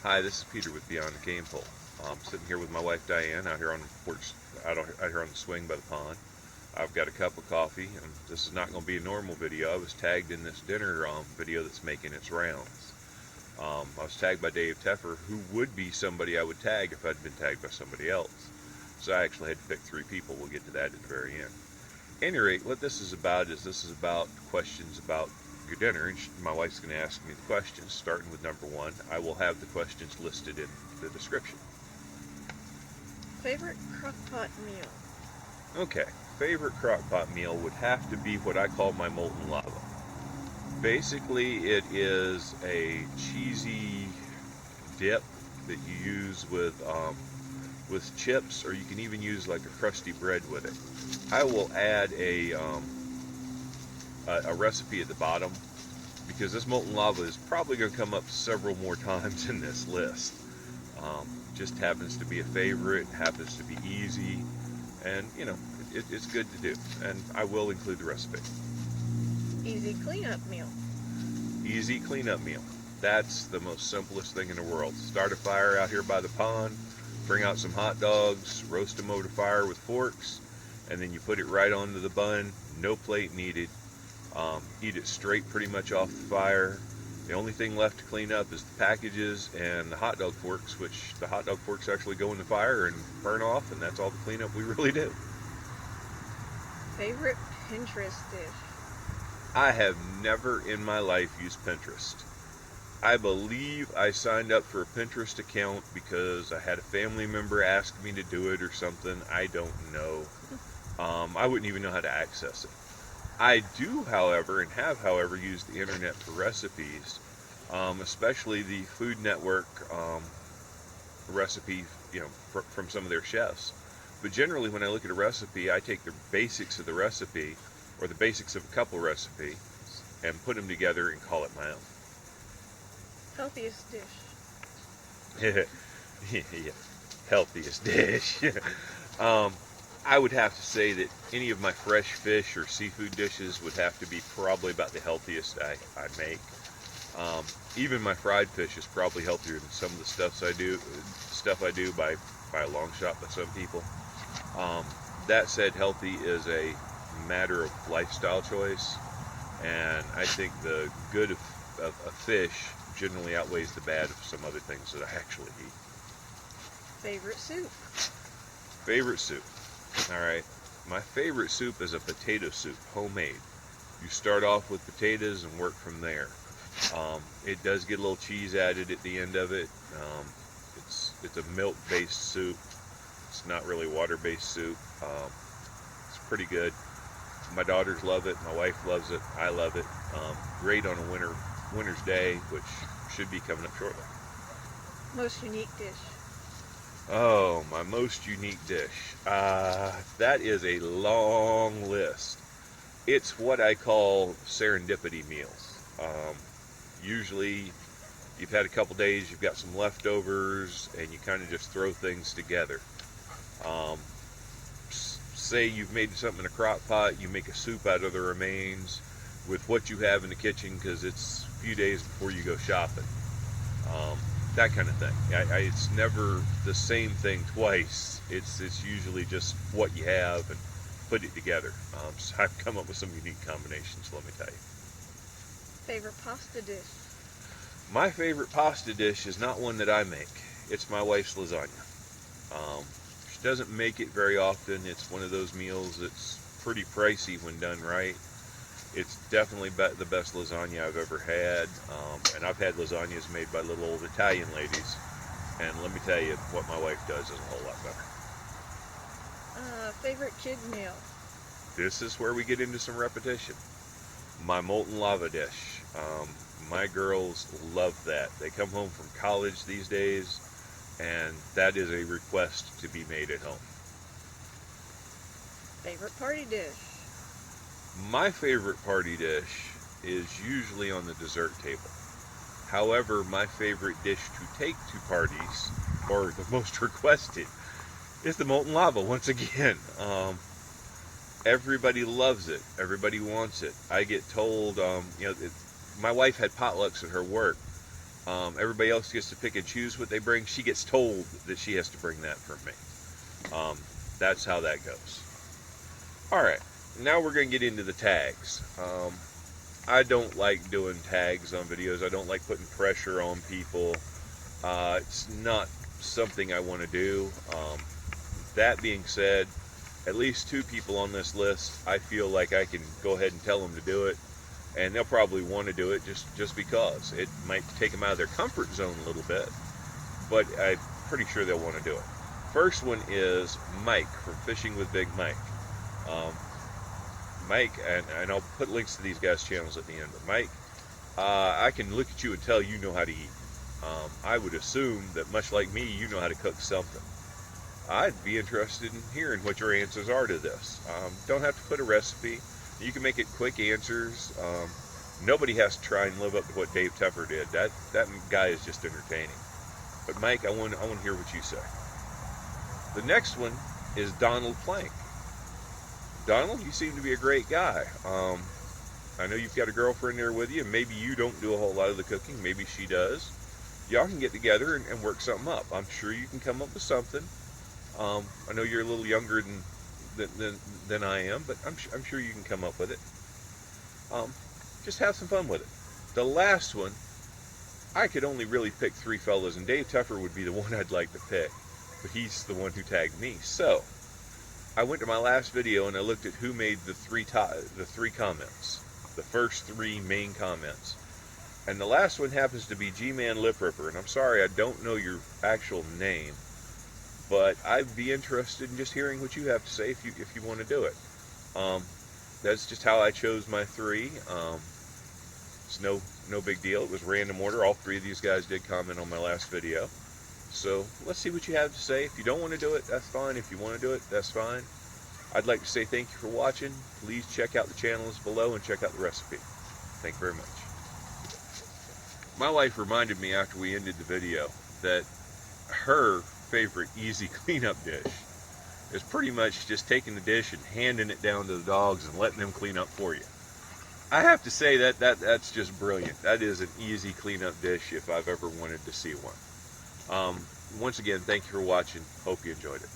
Hi, this is Peter with Beyond the Game Pole. I'm sitting here with my wife Diane out here on the porch, out here on the swing by the pond. I've got a cup of coffee, and this is not going to be a normal video. I was tagged in this dinner video that's making its rounds. I was tagged by Dave Teffer, who would be somebody I would tag if I'd been tagged by somebody else. So I actually had to pick 3 people. We'll get to that at the very end. At any rate, what this is about questions about your dinner, and my wife's going to ask me the questions, starting with number 1. I will have the questions listed in the description. Favorite crock-pot meal? Okay, favorite crock-pot meal would have to be what I call my Molten Lava. Basically, it is a cheesy dip that you use with chips, or you can even use like a crusty bread with it. I will add a recipe at the bottom, because this Molten Lava is probably going to come up several more times in this list. Just happens to be a favorite, happens to be easy, and you know, it's good to do. And I will include the recipe. Easy cleanup meal. Easy cleanup meal. That's the most simplest thing in the world. Start a fire out here by the pond, bring out some hot dogs, roast them over the fire with forks, and then you put it right onto the bun. No plate needed. Eat it straight pretty much off the fire. The only thing left to clean up is the packages and the hot dog forks, which the hot dog forks actually go in the fire and burn off, and that's all the cleanup we really do. Favorite Pinterest dish? I have never in my life used Pinterest. I believe I signed up for a Pinterest account because I had a family member ask me to do it or something. I don't know. I wouldn't even know how to access it. I do, however, and have, however, used the internet for recipes, especially the Food Network recipe, from some of their chefs. But generally, when I look at a recipe, I take the basics of the recipe, or the basics of a couple recipes, and put them together and call it my own. Healthiest dish? Yeah, healthiest dish. I would have to say that any of my fresh fish or seafood dishes would have to be probably about the healthiest I make. Even my fried fish is probably healthier than some of the stuff I do by a long shot by some people. That said, healthy is a matter of lifestyle choice, and I think the good of fish generally outweighs the bad of some other things that I actually eat. Favorite soup? Favorite soup. Alright, my favorite soup is a potato soup, homemade. You start off with potatoes and work from there. It does get a little cheese added at the end of it. It's a milk-based soup. It's not really water-based soup. It's pretty good. My daughters love it. My wife loves it. I love it. Great on a winter's day, which should be coming up shortly. Most unique dish? Oh, my most unique dish. That is a long list. It's what I call serendipity meals. Usually, you've had a couple days, you've got some leftovers, and you kind of just throw things together. Say you've made something in a crock pot, you make a soup out of the remains with what you have in the kitchen because it's a few days before you go shopping. That kind of thing. It's never the same thing twice. It's usually just what you have and put it together. So I've come up with some unique combinations, let me tell you. Favorite pasta dish? My favorite pasta dish is not one that I make. It's my wife's lasagna. She doesn't make it very often. It's one of those meals that's pretty pricey when done right. It's definitely the best lasagna I've ever had, and I've had lasagnas made by little old Italian ladies, and let me tell you, what my wife does is a whole lot better. Favorite kid meal? This is where we get into some repetition. My Molten Lava dish. My girls love that. They come home from college these days, and that is a request to be made at home. Favorite party dish? My favorite party dish is usually on the dessert table. However, my favorite dish to take to parties, or the most requested, is the Molten Lava once again. Everybody loves it. Everybody wants it. I get told, my wife had potlucks at her work, Everybody else gets to pick and choose what they bring. She gets told that she has to bring that from me. That's how that goes. Alright, now we're going to get into the tags. I don't like doing tags on videos. I don't like putting pressure on people. It's not something I want to do. That being said, at least 2 people on this list, I feel like I can go ahead and tell them to do it, and they'll probably want to do it just because. It might take them out of their comfort zone a little bit, but I'm pretty sure they'll want to do it. First one is Mike from Fishing with Big Mike. Mike, and I'll put links to these guys' channels at the end, but Mike, I can look at you and tell you know how to eat. I would assume that much like me, you know how to cook something. I'd be interested in hearing what your answers are to this. Don't have to put a recipe. You can make it quick answers. Nobody has to try and live up to what Dave Tepper did. That guy is just entertaining. But Mike, I want to hear what you say. The next one is Donald Plank. Donald, you seem to be a great guy. I know you've got a girlfriend there with you, and maybe you don't do a whole lot of the cooking. Maybe she does. Y'all can get together and work something up. I'm sure you can come up with something. I know you're a little younger than I am, but I'm sure you can come up with it. Just have some fun with it. The last one, I could only really pick 3 fellas, and Dave Teffer would be the one I'd like to pick, but he's the one who tagged me. So I went to my last video and I looked at who made the 3 comments, the first 3 main comments. And the last one happens to be G-Man Lip Ripper, and I'm sorry I don't know your actual name, but I'd be interested in just hearing what you have to say if you want to do it. That's just how I chose my 3. It's no big deal. It was random order. All 3 of these guys did comment on my last video. So let's see what you have to say. If you don't want to do it, that's fine. If you want to do it, that's fine. I'd like to say thank you for watching. Please check out the channels below and check out the recipe. Thank you very much. My wife reminded me after we ended the video that her favorite easy cleanup dish is pretty much just taking the dish and handing it down to the dogs and letting them clean up for you. I have to say that's just brilliant. That is an easy cleanup dish if I've ever wanted to see one. Once again, thank you for watching. Hope you enjoyed it.